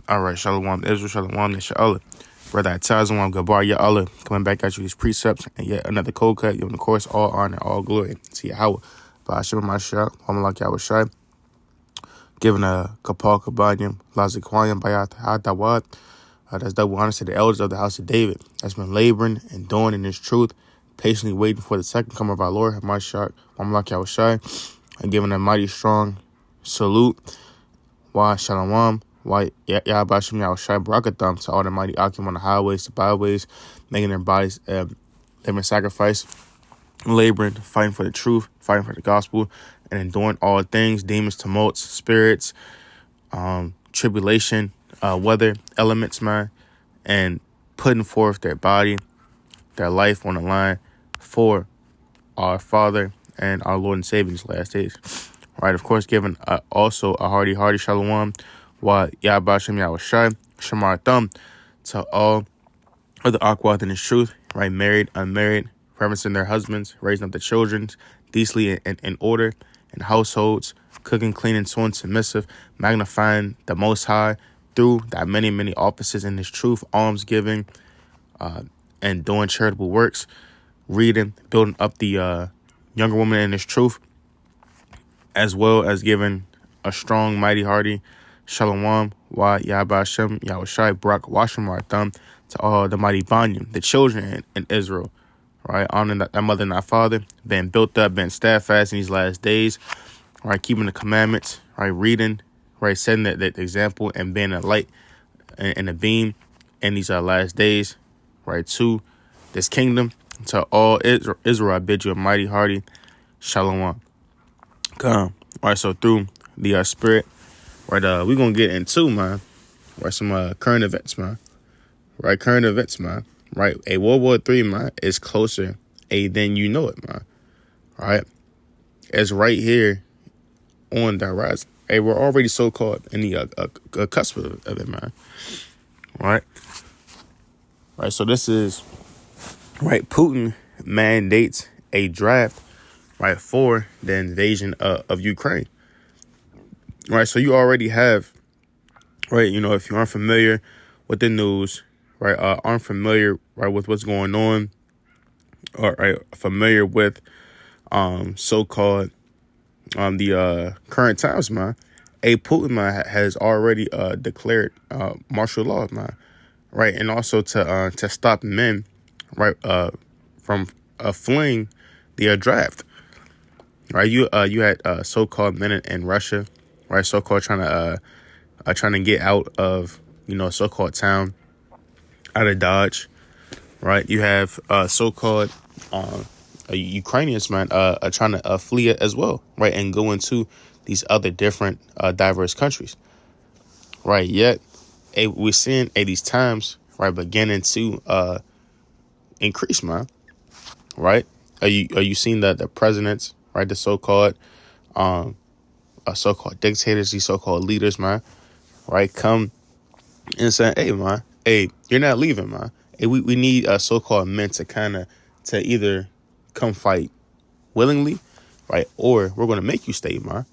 All right, Shalom, Israel, Shalom, Inshallah. Brother Atazwan, Gabar, Ya Allah, coming back at you with these precepts and yet another cold cut. You, of course, all honor, all glory to Yahweh. Ba'ashem Mashiach, Hamalak Yahweh Shai, giving a Kapal Kabanyam, Lazikwayam, Bayat Hadawad. That's double honor to the elders of the house of David that's been laboring and doing in this truth, patiently waiting for the second coming of our Lord, Mashiach, Hamalak Yahweh Shai, and giving a mighty strong salute. Wa Shalom. Why Yahbashim Yahushai Barakatham to all the mighty Akim on the highways, the byways, making their bodies living sacrifice, laboring, fighting for the truth, fighting for the gospel, and enduring all things, demons, tumults, spirits, tribulation, weather, elements, man, and putting forth their body, their life on the line for our Father and our Lord and Savior in these last days. Right, of course, giving also a hearty shalom. Wa Yahbashim Yahushai, Shamar Thumb, to all of the Aquath in the truth, right? Married, unmarried, reverencing their husbands, raising up the children, decently in order, in households, cooking, cleaning, sworn, submissive, magnifying the Most High through that many offices in this truth, almsgiving, and doing charitable works, reading, building up the younger woman in this truth, as well as giving a strong, mighty, hearty Shalom, Wa Yahbashim, Yahushai, Barak, Washim, Thumb, to all the mighty Banyam, the children in Israel, right? Honoring that mother and that father, being built up, being steadfast in these last days, right? Keeping the commandments, right? Reading, right? Setting that example and being a light and a beam in these last days, right? To this kingdom, to all Israel, I bid you a mighty, hearty Shalom. Come, right? So through the Spirit, right, we're going to get into, man, right, some current events, man. Right, current events, man. Right, a World War III, man, is closer than you know it, man. Right? It's right here on the horizon. Hey, we're already so-called in the cusp of it, man. Right? Right, so this is, right, Putin mandates a draft, right, for the invasion of Ukraine. Right, so you already have, right, you know, if you aren't familiar with the news, right, aren't familiar, right, with what's going on, or right, familiar with so-called the current times, man, Putin, man, has already declared martial law, man, right, and also to stop men, right, from fleeing the draft, right. You had so-called men in Russia, right, so-called trying to get out of, you know, so-called town, out of Dodge, right? You have so-called Ukrainians, man, trying to flee as well, right, and go into these other different diverse countries, right? Yet, we're seeing these times, right, beginning to increase, man, right? Are you seeing the presidents, right, the so-called so-called dictators, these so-called leaders, man, right, come and say, hey, man, hey, you're not leaving, man. Hey, we need so-called men to either come fight willingly, right, or we're going to make you stay, man,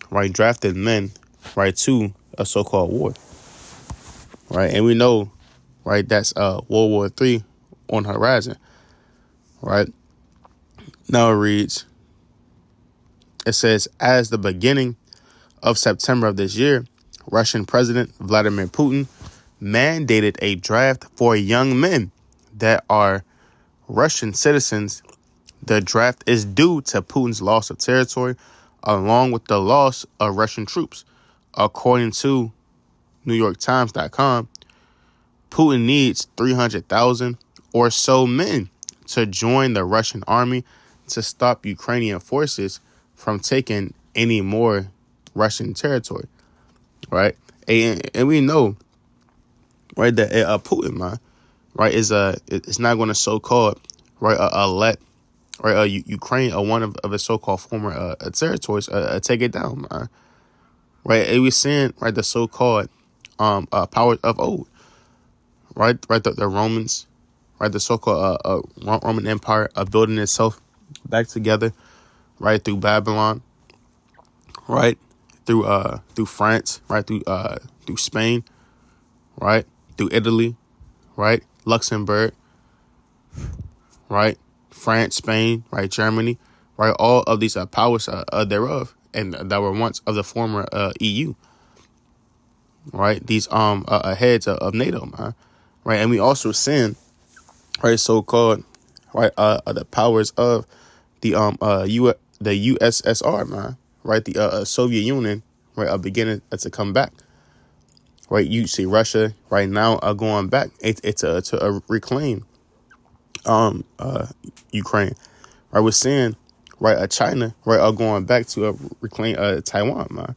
right, drafted men, right, to a so-called war, right, and we know, right, that's World War III on the horizon, right. Now it reads, it says, as the beginning of September of this year, Russian President Vladimir Putin mandated a draft for young men that are Russian citizens. The draft is due to Putin's loss of territory, along with the loss of Russian troops. According to NewYorkTimes.com, Putin needs 300,000 or so men to join the Russian army to stop Ukrainian forces from taking any more Russian territory, right? And we know, right, that Putin, man, right, it's not going to so-called, right, let, right, Ukraine or one of its so-called former territories take it down, man, right? And we're seeing, right, the so-called powers of old, right, the Romans, right, the so-called Roman Empire building itself back together, right, through Babylon, right, through France, right, through Spain, right? Through Italy, right? Luxembourg, right? France, Spain, right? Germany, right? All of these powers thereof, and that were once of the former EU, right? These heads of NATO, man, right? And we also seen, right, so-called, right, the powers of the the USSR, man, right? The Soviet Union, right, are beginning to come back. Right, you see Russia right now going back. It's to reclaim Ukraine. Right, we're seeing, right, China, right, are going back to reclaim Taiwan, man.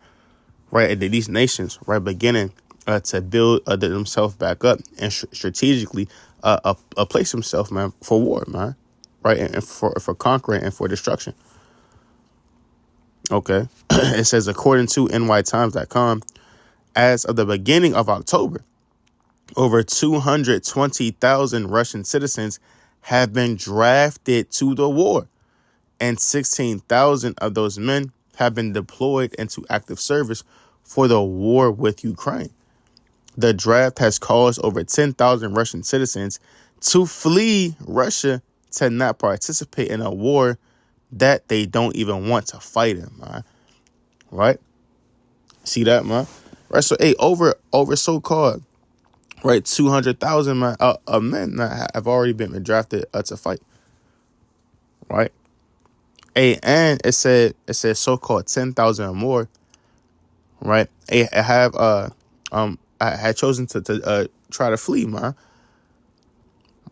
Right, and these nations, right, beginning to build themselves back up and strategically place themselves, man, for war, man. Right, and for conquering and for destruction. Okay, it says according to nytimes.com, as of the beginning of October, over 220,000 Russian citizens have been drafted to the war, and 16,000 of those men have been deployed into active service for the war with Ukraine. The draft has caused over 10,000 Russian citizens to flee Russia to not participate in a war that they don't even want to fight in, man. Right? See that, man? Right, so over so-called, right, 200,000 men have already been drafted to fight. Right? And it said so-called 10,000 or more. Right? I had chosen to try to flee, man.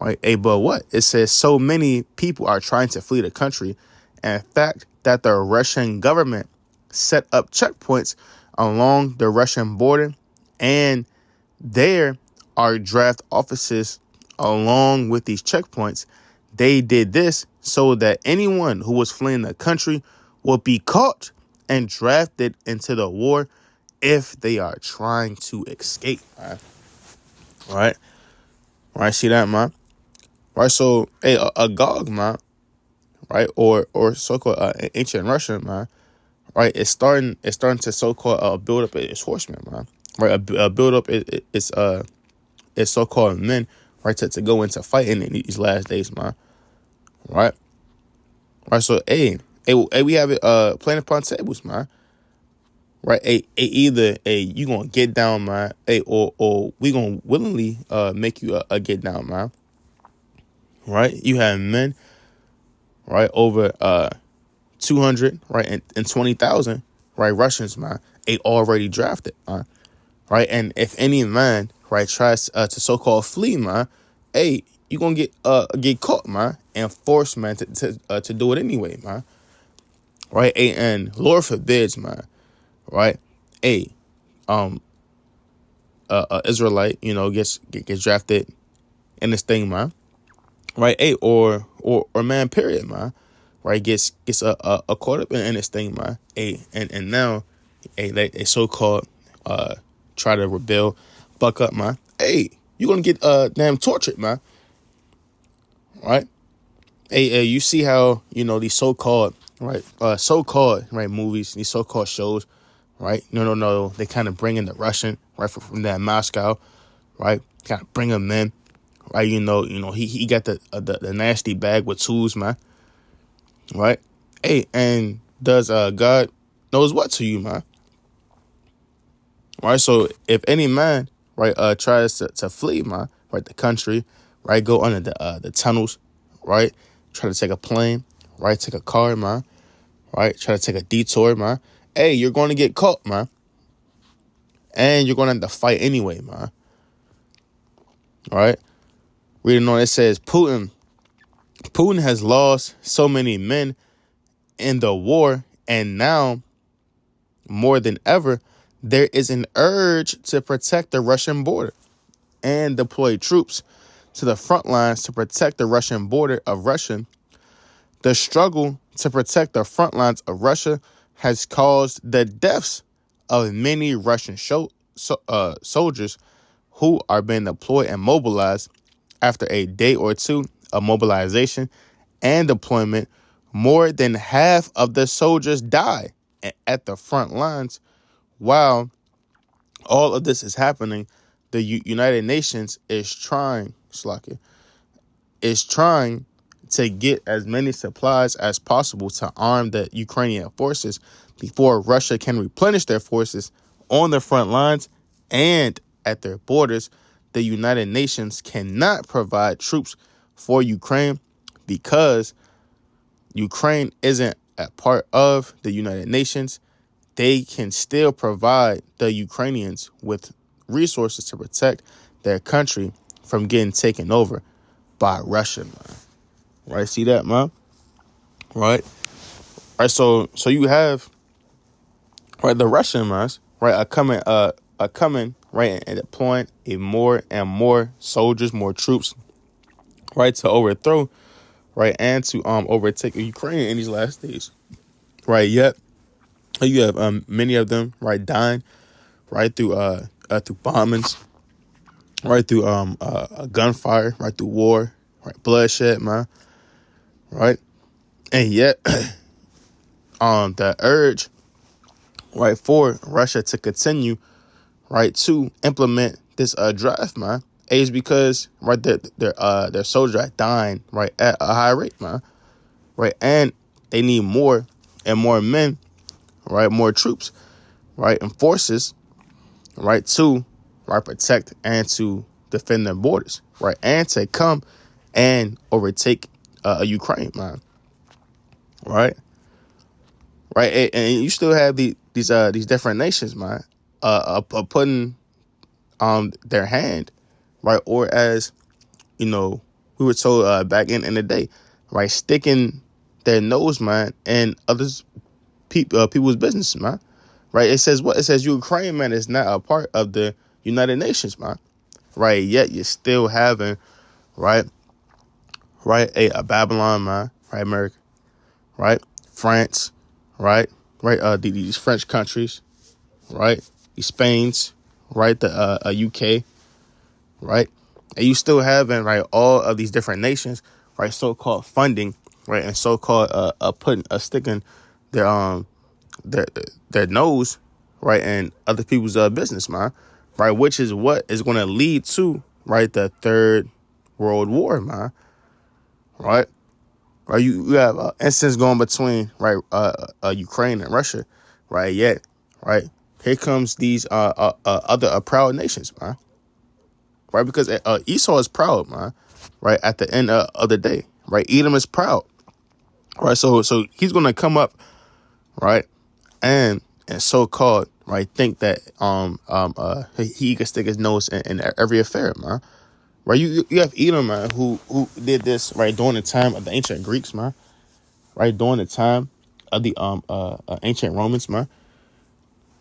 Right? But what? It says so many people are trying to flee the country. And the fact that the Russian government set up checkpoints along the Russian border, and there are draft offices along with these checkpoints. They did this so that anyone who was fleeing the country would be caught and drafted into the war if they are trying to escape. Right? Right? See that, man? Right? So, a Gog, man, right? Or so-called ancient Russia, man, right? It's starting to so-called build up its horsemen, man. Right? Build up its so-called men, right, to go into fighting in these last days, man. Right? Right, so, we have it playing upon tables, man. Right, either you gonna get down, man, or we gonna willingly make you a get down, man. Right, you have men, right, over 200, right, and 20,000, right, Russians, man, already drafted, man. Right, and if any man, right, tries to so-called flee, man, you gonna get caught, man, and forced, man, to do it anyway, man. Right, and Lord forbids, man. Right, Israelite, gets drafted in this thing, man. Right, or man, period, man. Right, gets caught up in this thing, man. And now, they so-called try to rebel, buck up, man. You gonna get damn tortured, man. Right? You see how these so-called right movies, these so-called shows, right? No, they kind of bring in the Russian, right, from that Moscow, right? Kind of bring him in, right? He got the nasty bag with tools, man. Right? And does God knows what to you, man? Right? So if any man, right, tries to flee, man, right, the country, right, go under the tunnels, right, try to take a plane, right, take a car, man, right, try to take a detour, man. You're going to get caught, man, and you're going to have to fight anyway, man. Right? Reading on, it says Putin has lost so many men in the war, and now more than ever, there is an urge to protect the Russian border and deploy troops to the front lines to protect the Russian border of Russia. The struggle to protect the front lines of Russia has caused the deaths of many Russian soldiers who are being deployed and mobilized. After a day or two of mobilization and deployment, more than half of the soldiers die at the front lines. While all of this is happening, the United Nations is trying, Slakia, is trying to get as many supplies as possible to arm the Ukrainian forces before Russia can replenish their forces on the front lines and at their borders. The United Nations cannot provide troops for Ukraine because Ukraine isn't a part of the United Nations. They can still provide the Ukrainians with resources to protect their country from getting taken over by Russia, man. Right? See that, man? Right? Right. So you have, right, the Russian mans, right, are coming, right, and deploying more and more soldiers, more troops, right, to overthrow, right, and to overtake Ukraine in these last days. Right. Yet you have many of them, right, dying, right, through bombings, right, through gunfire, right, through war, right, bloodshed, man. Right. And yet the urge, right, for Russia to continue, right, to implement this draft, man, is because, right, their soldiers are dying, right, at a high rate, man, right, and they need more and more men, right, more troops, right, and forces, right, to, right, protect and to defend their borders, right, and to come and overtake Ukraine, man, right. Right, and you still have these different nations, man, putting their hand, right, or as we were told back in the day, right, sticking their nose, man, in others people's business, man, right. It says what? It says Ukraine, man, is not a part of the United Nations, man, right. Yet you're still having, right, a Babylon, man, right, America, right, France, right, these French countries, right, the Spain's, right, the UK, right, and you still having, right, all of these different nations, right, so-called funding, right, and so-called putting sticking their their nose, right, in other people's business, man, right, which is what is going to lead to, right, the Third World War, man, right. Right, you have incidents going between, right, Ukraine and Russia, right. Yet, right, here comes these other proud nations, man, right, because Esau is proud, man, right. At the end of the day, right, Edom is proud, right. So he's gonna come up, right, and so-called, right, think that he can stick his nose in every affair, man. Right, you have Edom, man, who did this, right, during the time of the ancient Greeks, man, right, during the time of the ancient Romans, man,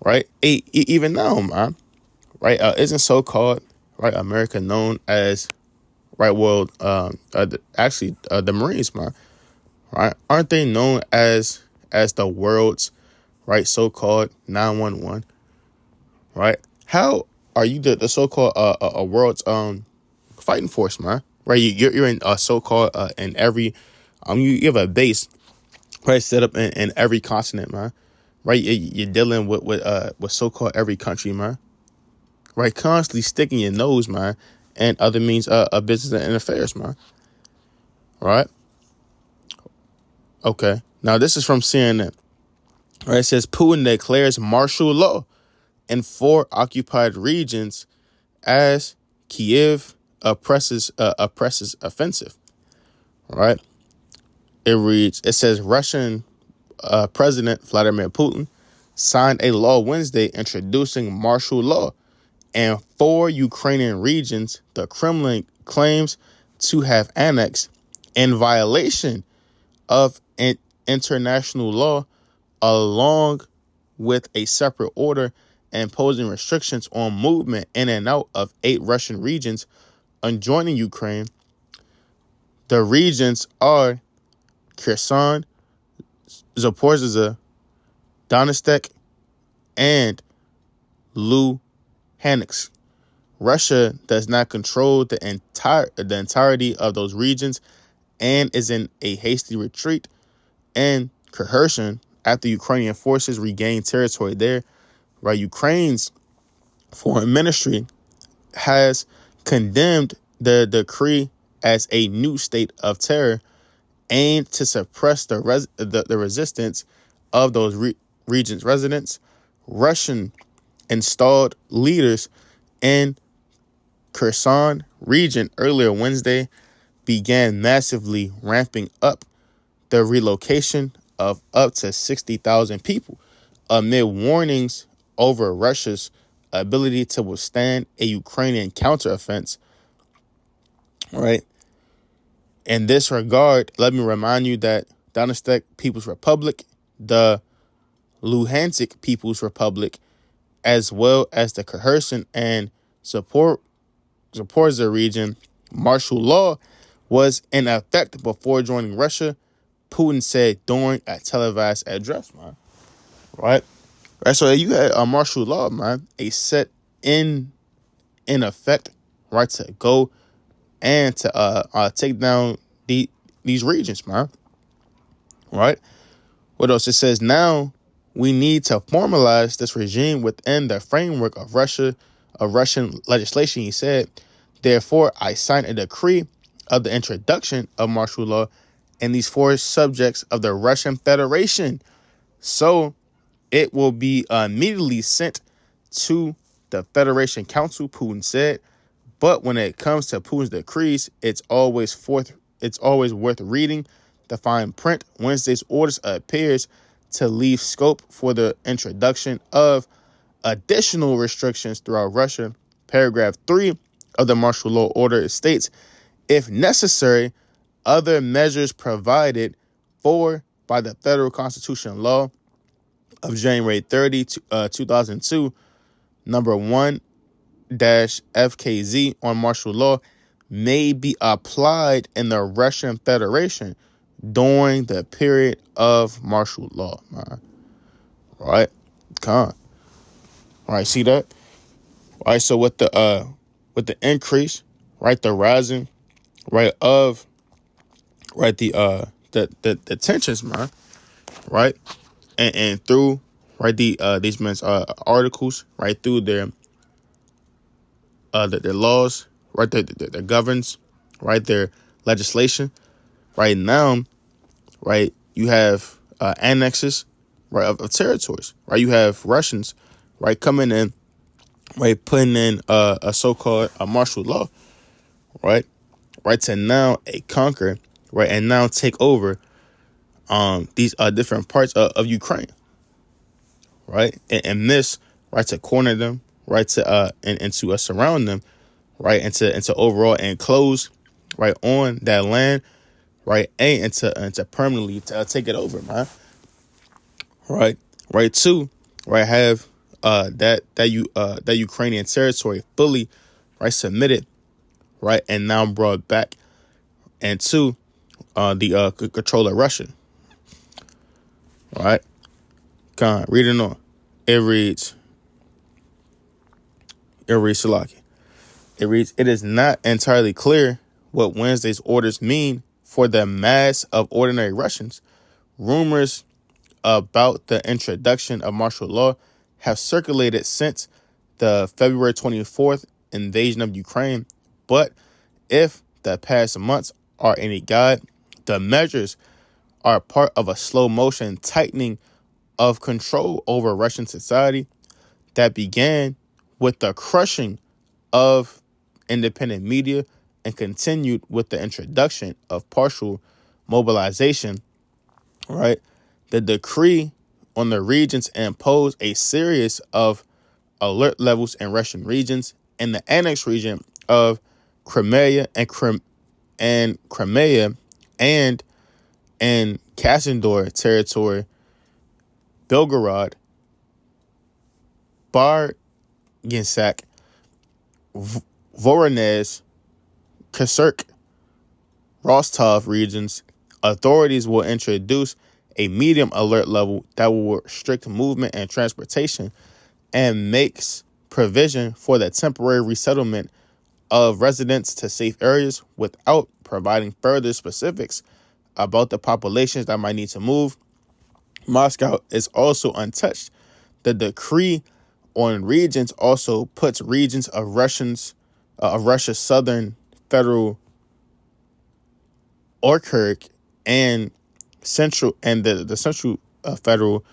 right, even now, man, right, isn't so-called, right, America known as, right, world, the Marines, man, right, aren't they known as the world's, right, so-called 911, right? How are you the so-called a world's fighting force, man? Right, you're in so-called in every you have a base, right, set up in every continent, man. Right, you're dealing with so-called every country, man. Right, constantly sticking your nose, man, and other means of business and affairs, man. Right. Okay. Now this is from CNN. Right, it says Putin declares martial law in 4 occupied regions as Kiev oppresses offensive. Right. It says Russian President Vladimir Putin signed a law Wednesday introducing martial law in 4 Ukrainian regions the Kremlin claims to have annexed in violation of international law, along with a separate order imposing restrictions on movement in and out of 8 Russian regions adjoining Ukraine. The regions are Kherson, Zaporizhzhia, Donetsk, and Luhansk. Russia does not control the entirety of those regions and is in a hasty retreat and Kherson after Ukrainian forces regained territory there. Right, Ukraine's foreign ministry has condemned the decree as a new state of terror aimed to suppress the resistance of those regions' residents. Russian installed leaders in Kherson region earlier Wednesday began massively ramping up the relocation of up to 60,000 people amid warnings over Russia's ability to withstand a Ukrainian counteroffensive. Right. In this regard, let me remind you that Donetsk People's Republic, the Luhansk People's Republic, as well as the Kherson and Zaporizhzhia region martial law was in effect before joining Russia, Putin said during a televised address, man. Right? Right. So you had a martial law, man, a set in effect, right, to go and to take down these regions, man. Right? What else? It says now we need to formalize this regime within the framework of Russian legislation, he said. Therefore, I signed a decree of the introduction of martial law in these four subjects of the Russian Federation. So it will be immediately sent to the Federation Council, Putin said. But when it comes to Putin's decrees, it's always worth reading the fine print. Wednesday's orders appears to leave scope for the introduction of additional restrictions throughout Russia. Paragraph 3 of the martial law order states, if necessary, other measures provided for by the federal constitutional law of January 30, 2002, number 1-FKZ on martial law may be applied in the Russian Federation during the period of martial law. Right? All right, see that? All right, so with the increase, right, the rising, right, of right the tensions, man, right, and through right these men's articles, right, through their laws, right, that governs, right, their legislation. Right now, right, you have annexes, right, of territories, right. You have Russians, right, coming in, right, putting in a so-called martial law, right, to now conquer, right, and now take over these different parts of Ukraine, right, and this, right, to corner them, right, to and to surround them, right, and to overall enclose, right, on that land, right, and to permanently take it over, man, right, two, right, have that Ukrainian territory fully, right, submitted, right, and now brought back into the control of Russia. All right, reading on, it reads Salaki. It reads, it is not entirely clear what Wednesday's orders mean for the mass of ordinary Russians. Rumors about the introduction of martial law have circulated since the February 24th invasion of Ukraine. But if the past months are any guide, the measures are part of a slow motion tightening of control over Russian society that began with the crushing of independent media and continued with the introduction of partial mobilization, right? The decree on the regions imposed a series of alert levels in Russian regions in the annexed region of Crimea and Krasnodar territory, Belgorod, Barginsak, Voronezh, Kursk, Rostov regions. Authorities will introduce a medium alert level that will restrict movement and transportation and makes provision for the temporary resettlement of residents to safe areas without providing further specifics about the populations that might need to move. Moscow is also untouched. The decree on regions also puts regions of Russians of Russia's southern federal Okrug and central and the central federal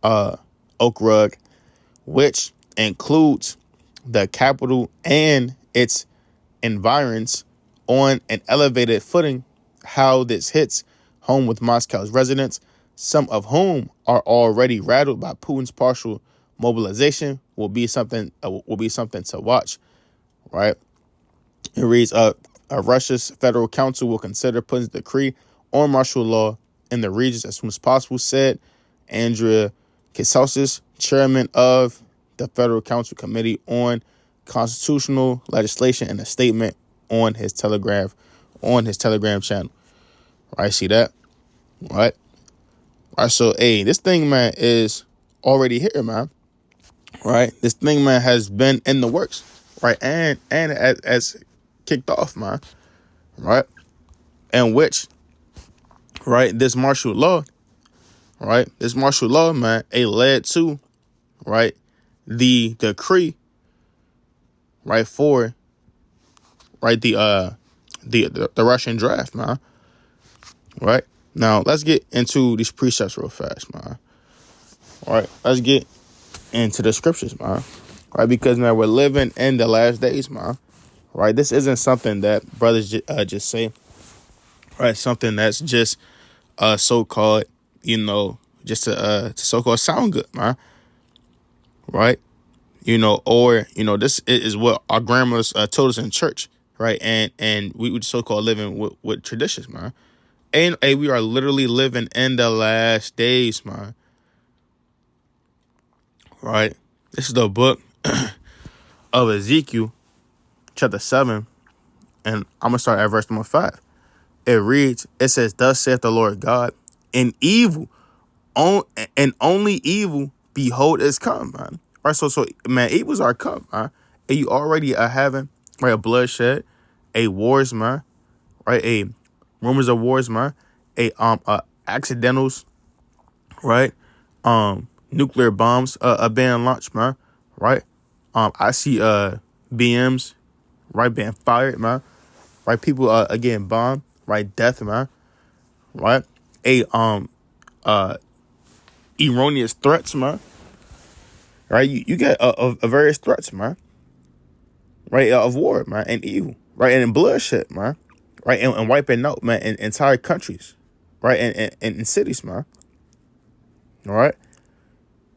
Okrug, which includes the capital and its environs, on an elevated footing. How this hits home with Moscow's residents, some of whom are already rattled by Putin's partial mobilization, will be something to watch. Right? It reads, Russia's federal council will consider putting the decree on martial law in the regions as soon as possible, said Andrea Kisausis, chairman of the Federal Council Committee on Constitutional Legislation, in a statement on his Telegram channel. Right, see that? Right? Right, so, hey, this thing, man, is already here, man. Right? This thing, man, has been in the works, right? And as kicked off, man. Right? In which, right, this martial law, man, it led to, right, the decree, right, for, right, the Russian draft, man. Right? Now, let's get into these precepts real fast, man. All right, let's get into the scriptures, man. Right? Because, man, we're living in the last days, man. Right? This isn't something that brothers just say. Right? Something that's just so-called, just to so-called sound good, man. Right? Or, this is what our grandmothers told us in church. Right? And we would so-called living with traditions, man. And we are literally living in the last days, man. Right? This is the book of Ezekiel, chapter 7. And I'm going to start at verse number 5. It reads, it says, thus saith the Lord God, and only evil, behold, is come, man. Right? So, man, evils are come, man. And you already are having, right, a bloodshed, a wars, man. Right? A rumors of wars, man. Accidentals, right? Nuclear bombs are being launched, man. Right? I see BMs, right, being fired, man. Right? People are getting bombed, right? Death, man. Right? Erroneous threats, man. Right? You get a various threats, man. Right? Of war, man, and evil, right? And bloodshed, man. Right? And wiping out, man, in entire countries, right? And in cities, man. All right?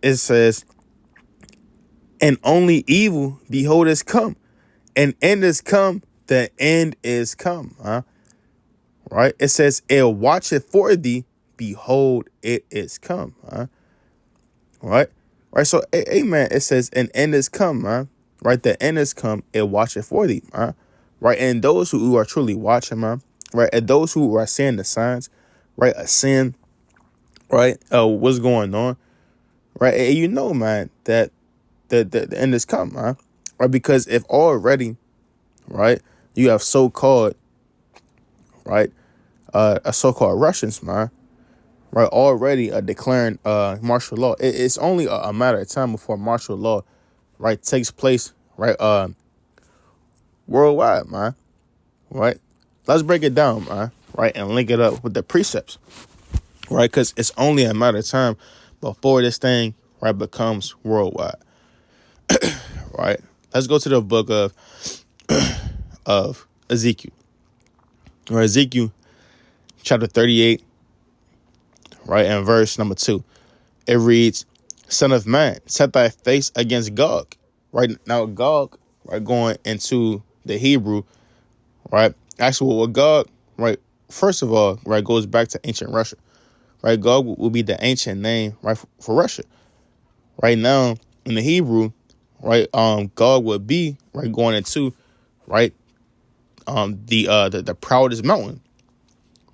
It says, and only evil, behold, is come. An end is come. The end is come, huh? Right? It says, it watcheth for thee. Behold, it is come, huh? Right? Right? So, amen. It says, an end is come, man. Right? The end is come. It watcheth for thee, man. Right? And those who are truly watching, man. Right? And those who are seeing the signs, right? A sin, right? What's going on, right? And man, that the end is come, man. Right? Because if already, right, you have so-called, right, a so-called Russians, man, right, already declaring martial law. It's only a matter of time before martial law, right, takes place, right, worldwide, man. Right? Let's break it down, man. Right? And link it up with the precepts. Right? Because it's only a matter of time before this thing, right, becomes worldwide. Right? Let's go to the book of Ezekiel. Right? Ezekiel chapter 38, right, and verse number 2. It reads, Son of man, set thy face against Gog. Right? Now, Gog, right, going into the Hebrew, right? Actually, what Gog, right, first of all, right, goes back to ancient Russia. Right? Gog will be the ancient name, right, for Russia. Right now, in the Hebrew, right, Gog would be, right, going into, right, the proudest mountain,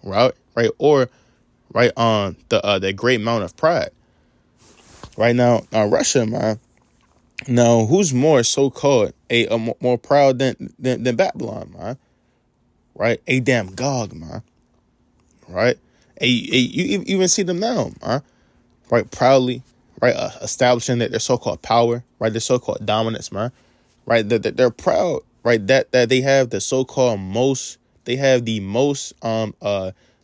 right, or, right, on the great mountain of pride. Right now, Russia, man. Now, who's more so-called more proud than Babylon, man? Right? A damn Gog, man. Right? You even see them now, man. Right? Proudly, right? Establishing their so-called power, right? Their so-called dominance, man. Right? They're proud, right? That they have the so-called most, they have the most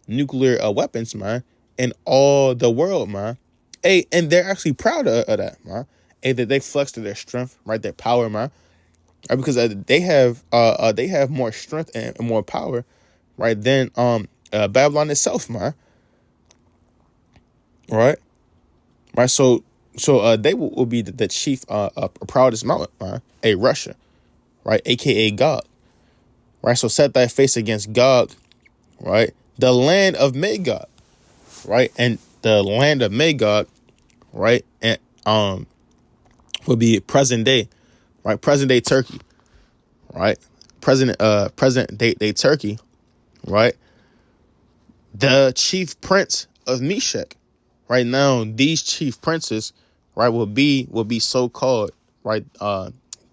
nuclear weapons, man, in all the world, man. Hey, and they're actually proud of that, man. Hey, that they flex to their strength, right? Their power, man. Right, because they have more strength and more power, right, than Babylon itself, man. Right, right. So they will be the chief proudest mountain, man. A Russia, right, aka Gog. Right, so set thy face against Gog, right, the land of Magog, right, and the land of Magog, right, and will be present day, right, present day Turkey, right, present day Turkey, right, the chief prince of Meshach. Right now, these chief princes, right, will be so called, right,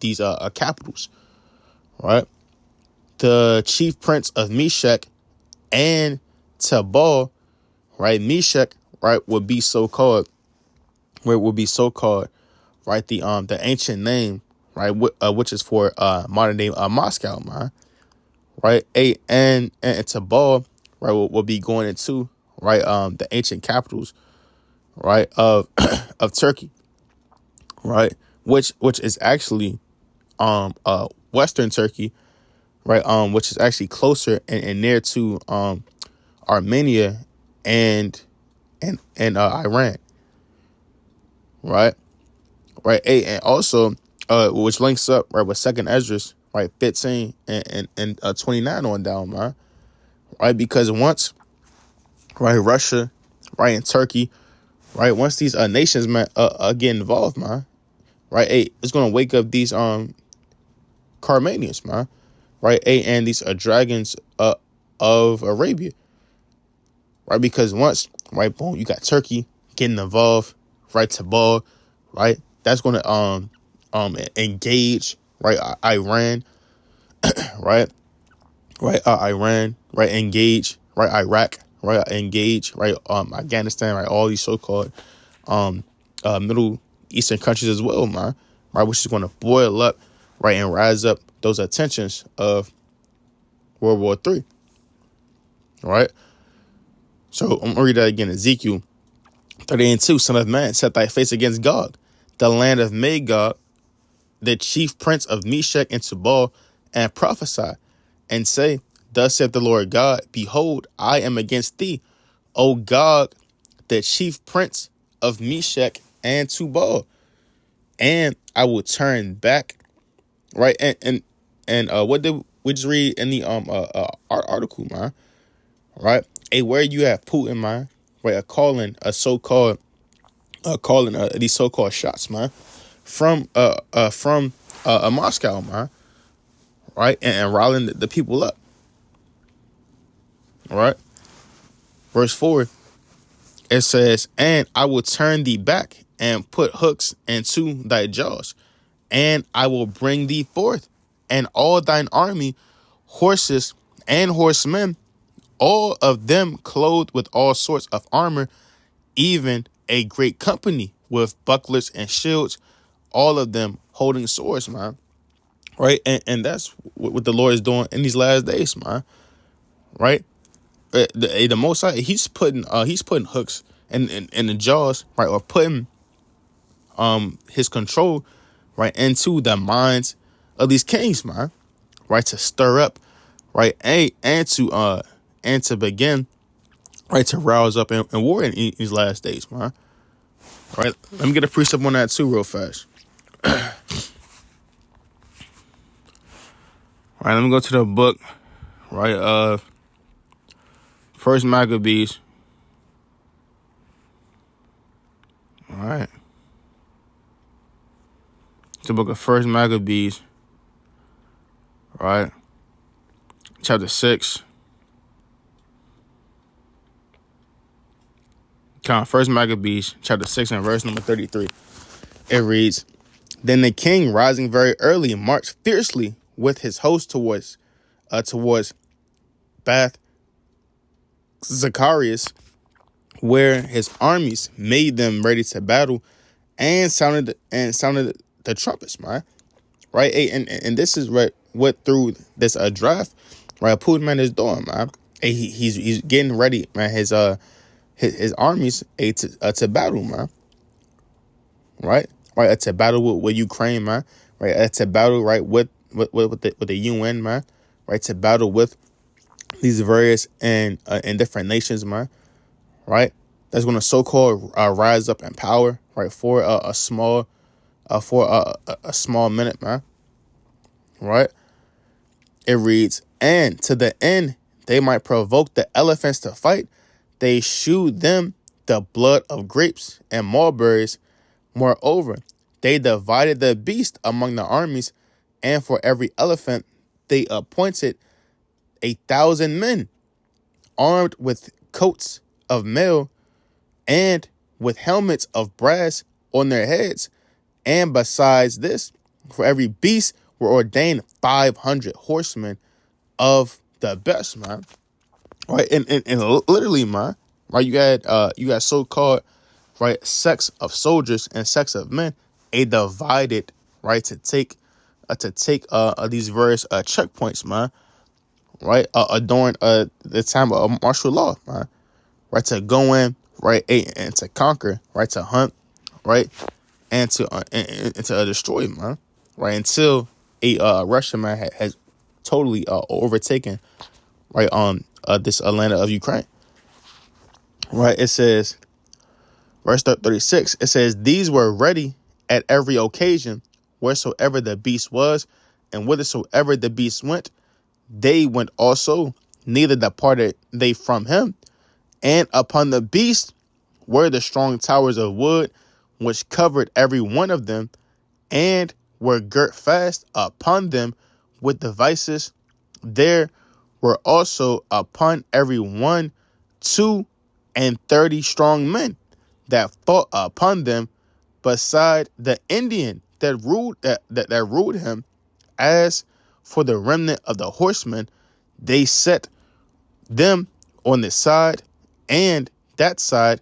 these capitals, right, the chief prince of Meshach and Tabal, right, Meshach, right, would be so called, where it will be so called, right, the ancient name, right, which is for modern day Moscow, man, right, and Tabal, right, will be going into, right, the ancient capitals, right, of of Turkey, right, which is actually Western Turkey, right, which is actually closer and near to Armenia and Iran, right, right, and also which links up, right, with Second Esdras, right, 15 and 29 on down, man, right, because once, right, Russia, right, and Turkey, right, once these nations, man, get involved, man, right, hey, it's gonna wake up these Carmanians, man, right, hey, and these dragons of Arabia, right, because once, right, boom, you got Turkey getting involved, right, Tabal, right, that's gonna engage, right, Iran, right, Iran, right, engage, right, Iraq, right, engage, right, Afghanistan, right, all these so-called Middle Eastern countries as well, man, right, which is going to boil up, right, and rise up those tensions of World War III, right? So I'm gonna read that again. Ezekiel 30:2, son of man, set thy face against Gog, the land of Magog, the chief prince of Meshach and Tubal, and prophesy, and say, thus saith the Lord God, behold, I am against thee, O Gog, the chief prince of Meshach and Tubal, and I will turn back, right, and what did we just read in the article, man, right? Hey, where you have Putin, man, right, calling these so-called shots, man, from Moscow, man, right, and riling the people up, right. Verse 4, it says, and I will turn thee back and put hooks into thy jaws, and I will bring thee forth, and all thine army, horses and horsemen, all of them clothed with all sorts of armor, even a great company with bucklers and shields, all of them holding swords, man. Right, and that's what the Lord is doing in these last days, man. Right, the Most High, he's putting hooks in the jaws, right, or putting his control, right, into the minds of these kings, man, right, to stir up, right, and to begin, right, to rouse up and war in these last days, man. Right, let me get a precept on that too, real fast. All right, let me go to the book, right, First Maccabees. All right. It's the book of First Maccabees, right? Chapter 6. First Maccabees, chapter 6 and verse number 33. It reads, then the king, rising very early, marched fiercely with his host towards Bath Zacharias, where his armies made them ready to battle, and sounded the trumpets, man. Right, and this is right. what through this draft, right? Putin, man, is doing, man. He's getting ready, man. His armies to battle, man. Right, to battle with Ukraine, man. Right, to battle right with the UN, man. Right, to battle with these various and different nations, man. Right, that's going to so-called rise up in power, right, for a small minute, man. Right, it reads, and to the end they might provoke the elephants to fight, they shewed them the blood of grapes and mulberries. Moreover, they divided the beast among the armies, and for every elephant they appointed 1,000 men, armed with coats of mail and with helmets of brass on their heads. And besides this, for every beast were ordained 500 horsemen of the best, man. Right, and literally, man. Right, you got so-called, right, sects of soldiers and sects of men, a divided, right, to take these various checkpoints, man. Right, during the time of martial law, man. Right, to go in, right, and to conquer, right, to hunt, right, and to destroy, man. Right, until a Russian man has totally overtaken, right, this land of Ukraine. Right, it says, verse 36, it says, these were ready at every occasion, wheresoever the beast was, and whithersoever the beast went, they went also, neither departed they from him. And upon the beast were the strong towers of wood, which covered every one of them, and were girt fast upon them with devices. There were also upon every one 32 strong men that fought upon them, beside the Indian that ruled him. As for the remnant of the horsemen, they set them on this side and that side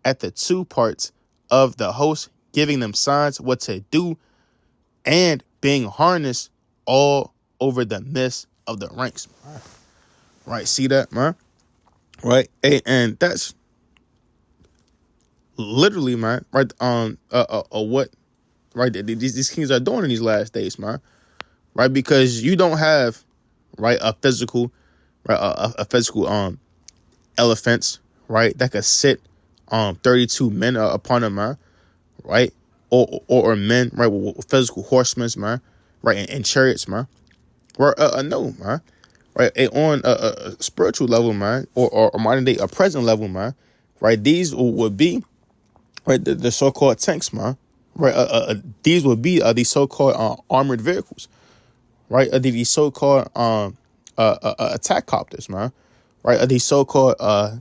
at the two parts of the host, giving them signs what to do, and being harnessed all over the midst of the ranks. Right, see that, man? Right, and that's literally, man, right, what, right, these kings are doing in these last days, man. Right, because you don't have, right, a physical elephants, right, that could sit 32 men upon them, man. Right, or men, right, with physical horsemen, man. Right, and chariots, man. Right, no, man. Right, on a spiritual level, man, or modern day, a present level, man. Right, these would be, right, the so-called tanks, man. Right, these would be these so-called armored vehicles. Right, these so-called attack copters, man. Right, these so-called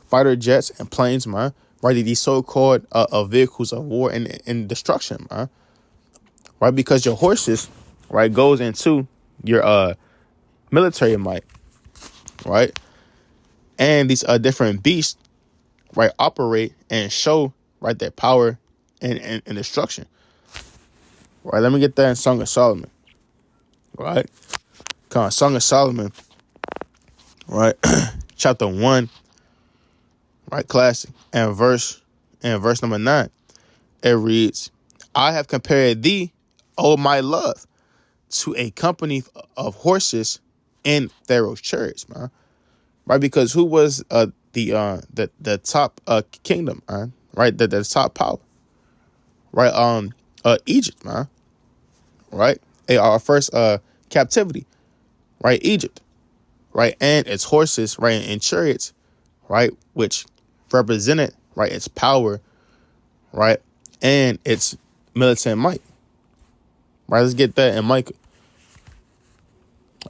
fighter jets and planes, man. Right, these so-called vehicles of war and destruction, man. Right, because your horses, right, goes into your military might, right, and these different beasts, right, operate and show, right, their power and destruction. Right, let me get that in Song of Solomon. Right, come on, Song of Solomon, right, chapter 1, right, classic, and verse number 9. It reads, I have compared thee, O my love, to a company of horses in Pharaoh's chariots, man. Right, because who was the top kingdom, man? Right, the top power, right? Egypt, man. Right, our first captivity, right? Egypt, right, and its horses, right, and chariots, right, which represented, right, its power, right, and its military might. Right, let's get that in Micah.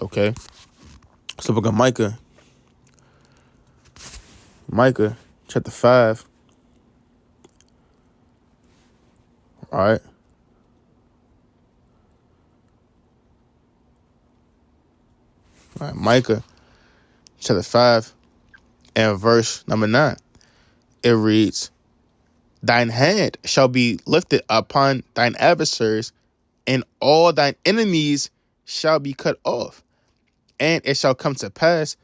Okay, so book of Micah chapter 5. All right. All right, Micah chapter 5 and verse number 9. It reads, thine hand shall be lifted upon thine adversaries, and all thine enemies shall be cut off. And it shall come to pass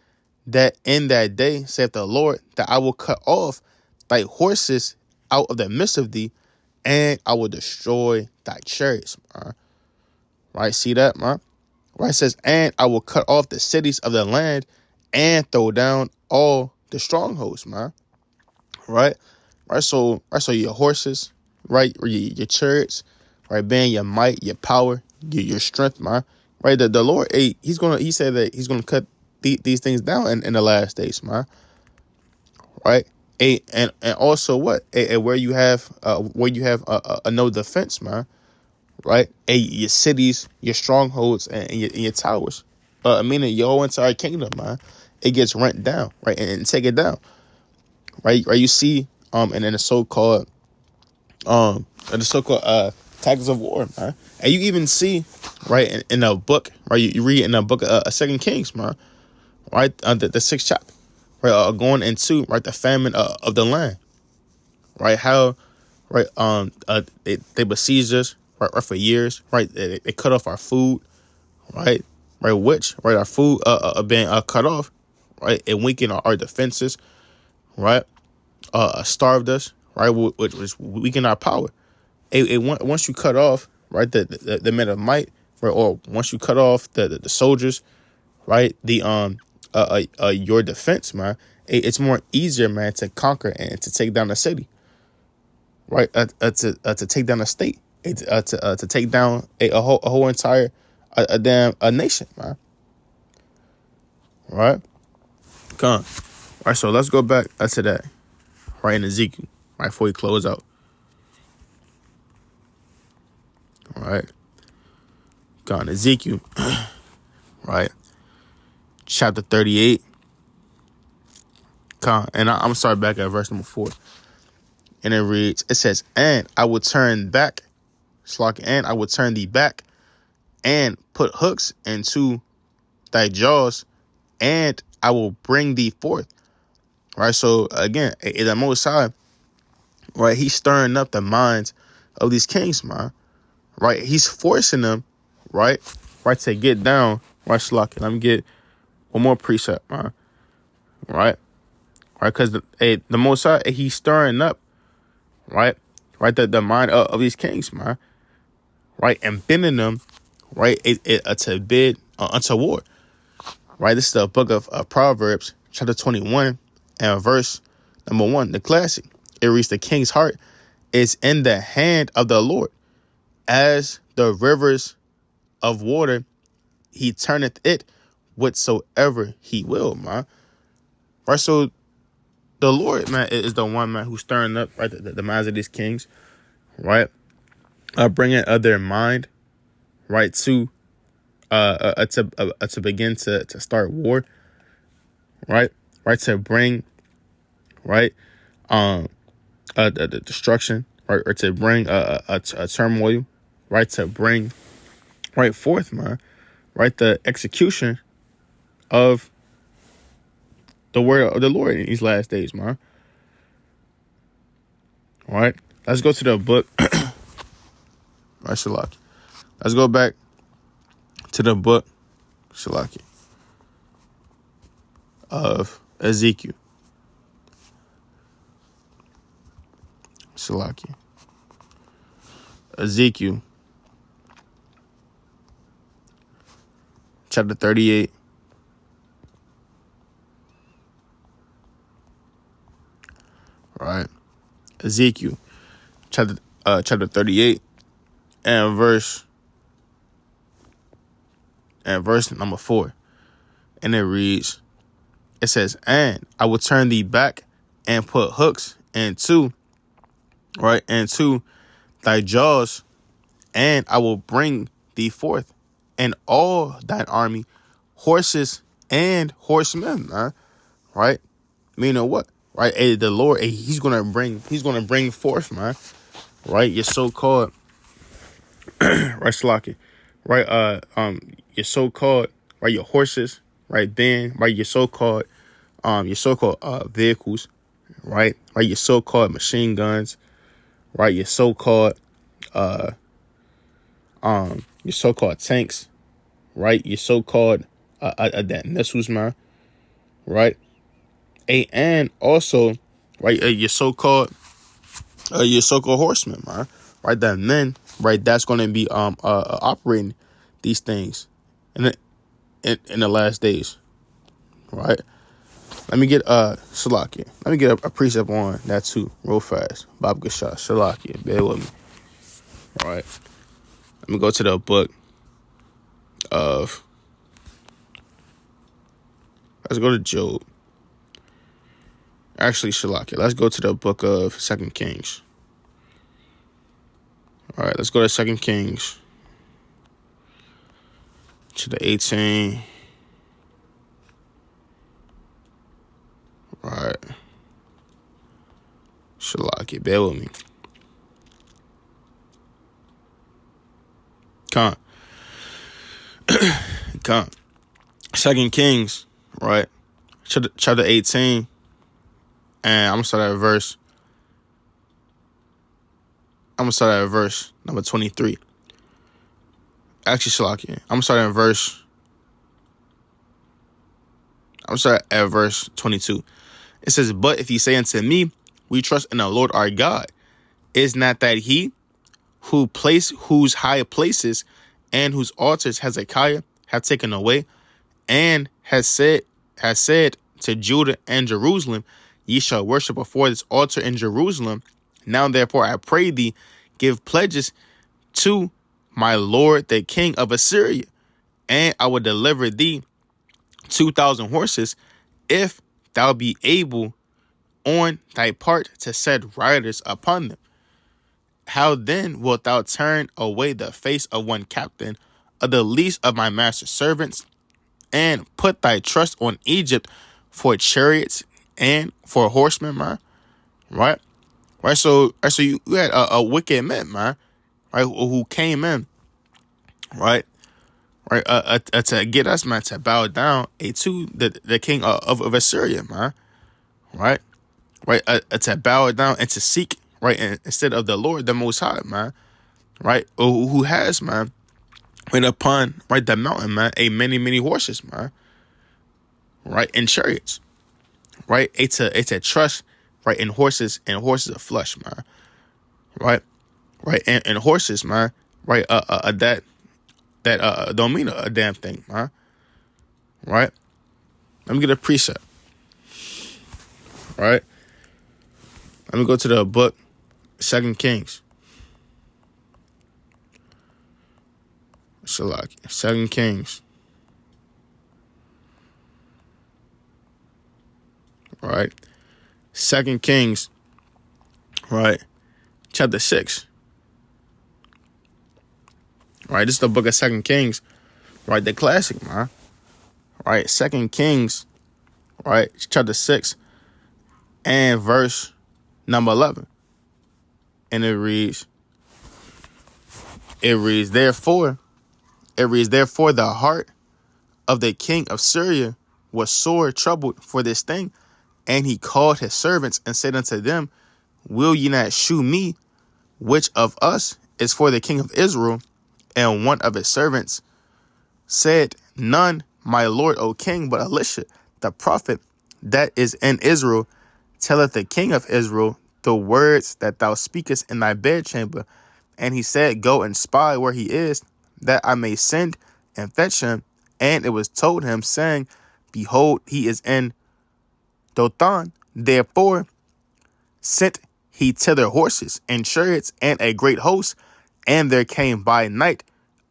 that in that day, saith the Lord, that I will cut off thy horses out of the midst of thee, and I will destroy thy chariots. Right? See that, man? Right? It says, and I will cut off the cities of the land and throw down all the strongholds, man. Right? So your horses, right? Or your chariots, right? Being your might, your power, your strength, man. Right? The Lord, he said that he's gonna cut these things down in the last days, man. Right? And also what? Where you have a no defense, man. Right? Your cities, your strongholds, and your towers. Meaning your whole entire kingdom, man. It gets rent down, right? And take it down. Right? You see, and in the so-called tactics of war, man. And you even see, right, in a book, right, you read in a book of 2 Kings, man, right, the 6th chapter, right, going into, right, the famine of the land, right, how, right, they besieged us, right, for years, right, they cut off our food, right, our food being cut off, right, it weakened our defenses, right, starved us, right, which weakened our power. Once you cut off, right, the men of might, right, or once you cut off the soldiers, right, your defense, man, it's more easier, man, to conquer and to take down a city, right, to take down a state, to take down a whole entire a nation, man, right. Come on. Right, so let's go back to that, right, in Ezekiel, right, before we close out. All right. Gone. Ezekiel, right? Chapter 38. And I'm sorry, back at verse number 4. And it says, and I will turn back, and I will turn thee back, and put hooks into thy jaws, and I will bring thee forth. Right? So again, the Most High, right? He's stirring up the minds of these kings, man. Right? He's forcing them, right, to get down, right, Slock. Let me get one more precept, man. Right? Because the Most High, he's stirring up, right, the mind of these kings, man. Right? And bending them, right, to bid unto war. Right? This is the book of Proverbs, chapter 21, and verse number 1, the classic. It reads, the king's heart is in the hand of the Lord, as the rivers of water, he turneth it whatsoever he will, man. Right, so the Lord, man, is the one, man, who's stirring up, right, the minds of these kings, right, bringing their mind, right, to begin to start war, right, to bring, right, the destruction, right, or to bring a turmoil, right, to bring, right, forth, man, right, the execution of the word of the Lord in these last days, man. All right, let's go to the book. Right, Shalaki. Let's go back to the book, Shalaki, of Ezekiel. Shalaki. Ezekiel, chapter 38. Right. Ezekiel, chapter 38, and verse number 4. And it reads, it says, and I will turn thee back and put hooks into thy jaws, and I will bring thee forth, and all thine army, horses and horsemen, man. Right? Meaning what? Right? The Lord, he's gonna bring forth, man. Right? Your so-called right, Slocky. Right, your so-called, right, your horses, right, then, right, your so-called vehicles, right, your so-called machine guns, right, your so-called tanks, right? Your so-called that missiles, man, right? And also, right, your so-called horsemen, man, right? That men, right? That's going to be operating these things in the last days, right? Let me get Shalakia. Let me get a precept on that too, real fast. Bob Gashah, Shalakia, bear with me. All right. Let me go to the book of. Let's go to Job. Actually, Shalakia. Let's go to the book of 2 Kings. All right, let's go to 2 Kings. To the 18. All right. Shalakia, bear with me. Come. 2 Kings, right? Chapter 18. And I'm going to start at verse number 23. Actually, Shalakia. I'm starting at verse 22. It says, "But if ye say unto me, we trust in the Lord our God, is not that he whose high places and whose altars Hezekiah have taken away, and has said to Judah and Jerusalem, ye shall worship before this altar in Jerusalem. Now therefore I pray thee, give pledges to my lord the king of Assyria, and I will deliver thee 2,000 horses, if thou be able on thy part to set riders upon them. How then wilt thou turn away the face of one captain of the least of my master's servants, and put thy trust on Egypt for chariots and for horsemen, man?" Right? Right. So you had a wicked man, man, right, who came in, right? Right, to get us, man, to bow down to the king of Assyria, man, right? Right, to bow down and to seek, right, instead of the Lord, the Most High, man, right, who has, man, right upon, right, the mountain, man, many horses, man, right, and chariots, right, it's a trust, right, in horses of flesh, man, right, and horses, man, right, that don't mean a damn thing, man, right. Let me get a precept, right. Let me go to the book 2 Kings. Shalakia, 2 Kings. Right. 2 Kings. Right. Chapter 6. Right. This is the book of 2 Kings. Right. The classic, man. Right. 2 Kings. Right. Chapter 6. And verse number 11. And it reads, therefore the heart of the king of Syria was sore troubled for this thing. And he called his servants and said unto them, will ye not shew me which of us is for the king of Israel? And one of his servants said, none, my lord, O king, but Elisha, the prophet that is in Israel, telleth the king of Israel the words that thou speakest in thy bedchamber. And he said, go and spy where he is, that I may send and fetch him. And it was told him, saying, behold, he is in Dothan. Therefore sent he thither horses and chariots and a great host, and there came by night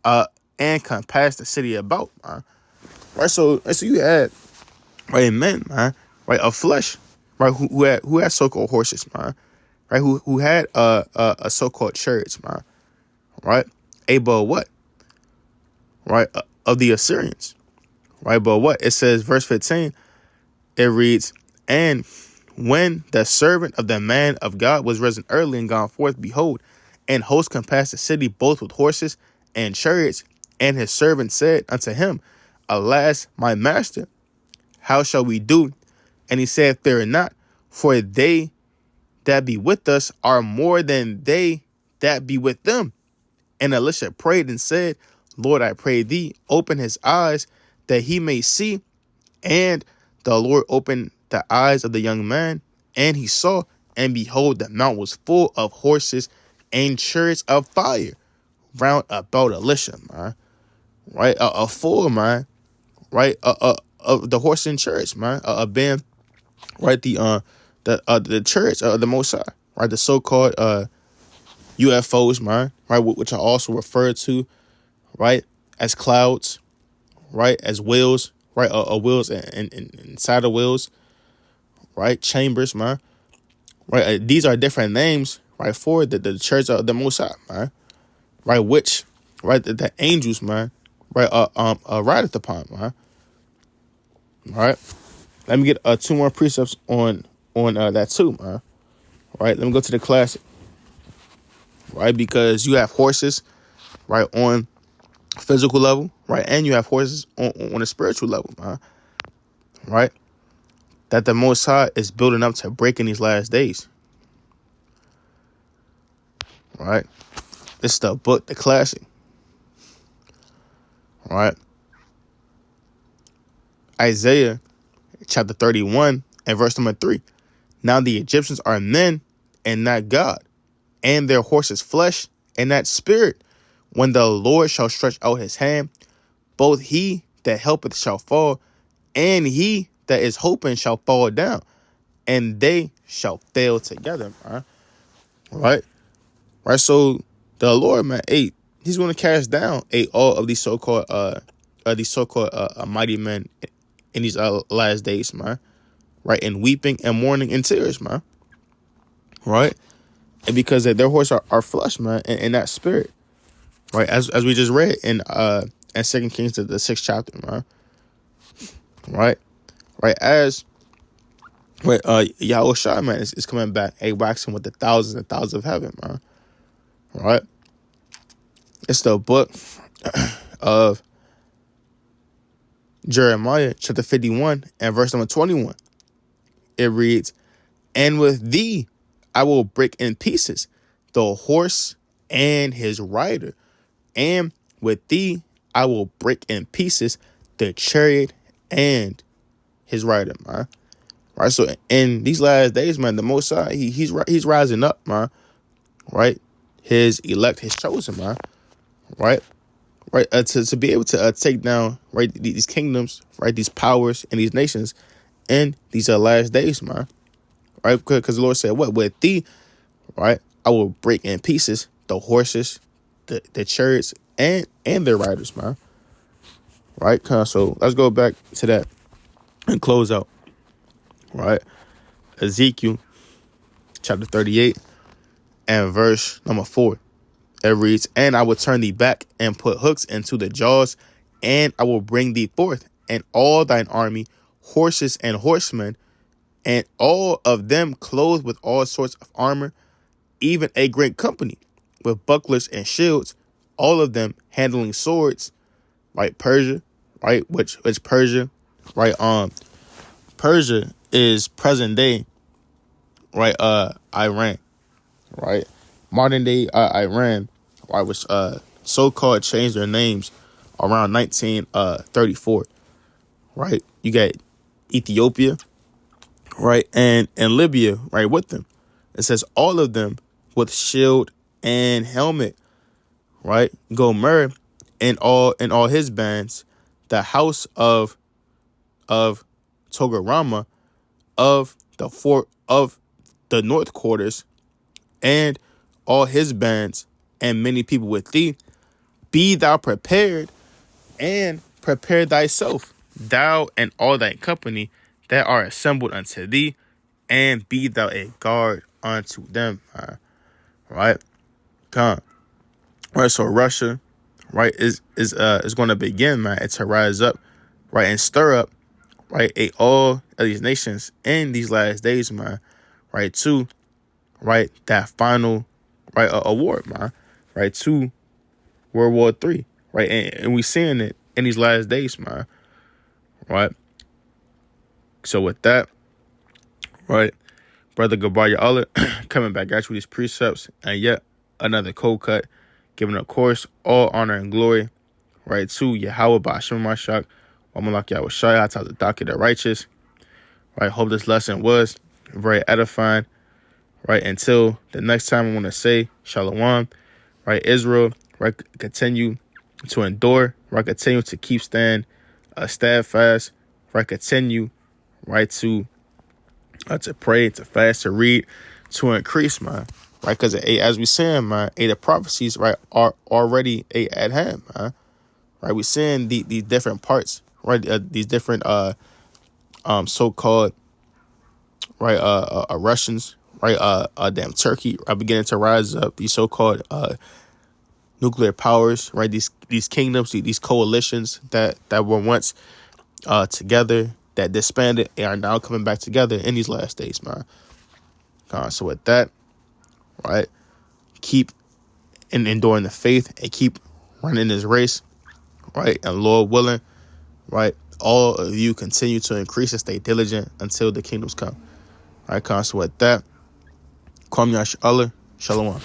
and compassed the city about. Right, so you had, right, men, man, right, of flesh, right, who had so-called horses, man, right, who had a so-called chariots, man, right, but what, right, of the Assyrians, right, but what it says, verse 15, it reads, and when the servant of the man of God was risen early and gone forth, behold, and hosts compassed the city both with horses and chariots. And his servant said unto him, alas, my master, how shall we do? And he said, fear not, for they that be with us are more than they that be with them. And Elisha prayed and said, Lord, I pray thee, open his eyes that he may see. And the Lord opened the eyes of the young man, and he saw, and behold, the mount was full of horses and chariots of fire round about Elisha, man. Right? A full, man. Right? The horse and chariots, man. A band, right? The chariots of the Most High, right? The so-called UFOs, man. Right? Which are also referred to, right, as clouds, right, as wheels, right, wheels and inside of wheels, right, chambers, man, right. These are different names, right, for the church of the Most High, man, right, which, right, the angels, man, right, rideth upon, man, right. Let me get two more precepts on that too, man, right. Let me go to the classic, right, because you have horses, right, on physical level, right, and you have horses on a spiritual level, man, right, that the Most High is building up to break in these last days, right. This is the book, the classic, right. Isaiah chapter 31 and verse number 3. Now the Egyptians are men and not God, and their horses flesh and not spirit. When the Lord shall stretch out his hand, both he that helpeth shall fall, and he that is hoping shall fall down, and they shall fail together, man. Right? Right. So the Lord, man, he's going to cast down all of these so-called mighty men in these last days, man. Right? And weeping and mourning and tears, man. Right? And because their horses are flesh, man, and that spirit. Right? As we just read in 2 Kings, the 6th chapter, man. Right? Right? As Yahushua, man, is coming back, waxing with the thousands and thousands of heaven, man. Right? It's the book of Jeremiah, chapter 51, and verse number 21. It reads, and with thee I will break in pieces the horse and his rider, and with thee I will break in pieces the chariot and his rider, man. Right, so in these last days, man, the Most High, he's rising up, man. Right, his elect, his chosen, man. Right, to be able to take down, right, these kingdoms, right, these powers and these nations in these last days, man. Right, because the Lord said, what, with thee, right, I will break in pieces the horses, the chariots, and their riders, man. Right, so let's go back to that and close out. Right, Ezekiel chapter 38 and verse number 4. It reads, and I will turn thee back and put hooks into the jaws, and I will bring thee forth, and all thine army, horses and horsemen, and all of them clothed with all sorts of armor, even a great company with bucklers and shields, all of them handling swords. Right, Persia, right, which Persia, right, Persia is present day, right, Iran, right, modern day Iran, right, which so-called changed their names around 1934, right. You got Ethiopia, right, and Libya, right, with them. It says all of them with shield and helmet, right. Gomer and all his bands, the house of Togarama of the fort of the north quarters, and all his bands, and many people with thee. Be thou prepared, and prepare thyself, thou and all thy company that are assembled unto thee, and be thou a guard unto them. Right? Come. Right, so Russia, right, is going to begin, man, to rise up, right, and stir up, right, all of these nations in these last days, man, right, to, right, that final, right, award, man, right, to World War III, right, and we seeing it in these last days, man, right. So with that, right, Brother Gabar Allah coming back at you with these precepts, and yet another cold cut, giving, of course, all honor and glory right, to Yahweh Ba'ashem Mashak, Wamalak Yahweh Shai, to the docket of righteous, right. Hope this lesson was very edifying, right. Until the next time, I want to say Shalom, right. Israel, right, continue to endure, right, continue to keep steadfast, right, continue, right, to pray, to fast, to read, to increase, man, right, because as we saying, man, the prophecies, right, are already at hand, man, right. We seeing these different parts, right, these different so-called, right, Russians, right, damn Turkey are beginning to rise up. These so-called nuclear powers, right, these kingdoms, these coalitions that were once together, that disbanded, and are now coming back together in these last days, man. So with that, right, keep enduring the faith and keep running this race, right, and Lord willing, right, all of you continue to increase and stay diligent until the kingdoms come. All right, so with that, Kwam Yash Allah, Shalom.